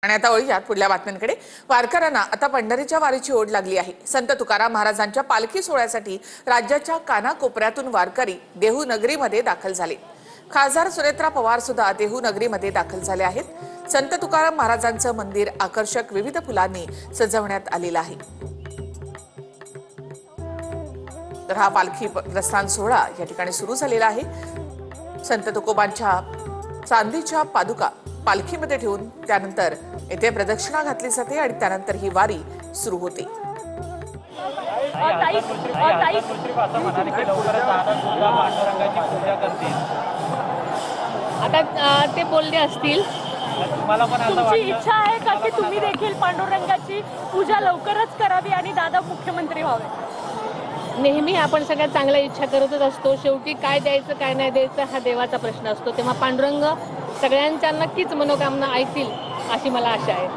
आणि आता वळूयात पुढल्या बातम्यांकडे। वारकऱ्यांना आता पंढरीच्या वारीची ओढ लागली आहे। संत तुकाराम महाराजांच्या पालखी सोहळ्यासाठी राज्याच्या कानाकोपऱ्यातून वारकरी देहू नगरीमध्ये दाखल झाले। खासदार सुनेत्रा पवार सुद्धा देहू नगरीमध्ये दाखल झाले आहेत। संत तुकाराम महाराजांचं मंदिर आकर्षक विविध फुलांनी सजवण्यात आलेलं आहे। तर हा पालखी प्रस्थान सोहळा या ठिकाणी सुरू झालेला आहे। संत तुकोबांच्या चांदीच्या पादुका पालखीमध्ये ठेवून त्यानंतर येथे प्रदक्षिणा घातली जाते आणि त्यानंतर ही वारी सुरू होते। आता ते बोलले असतील, तुमची इच्छा आहे का की तुम्ही देखील पांडुरंगाची पूजा लवकरच करावी आणि दादा मुख्यमंत्री व्हावे? नेहमी आपण सगळ्यात चांगल्या इच्छा करतच असतो। शेवटी काय द्यायचं काय नाही द्यायचं हा देवाचा प्रश्न असतो। तेव्हा पांडुरंग सगळ्यांच्या नक्कीच मनोकामना ऐकतील अशी मला आशा आहे।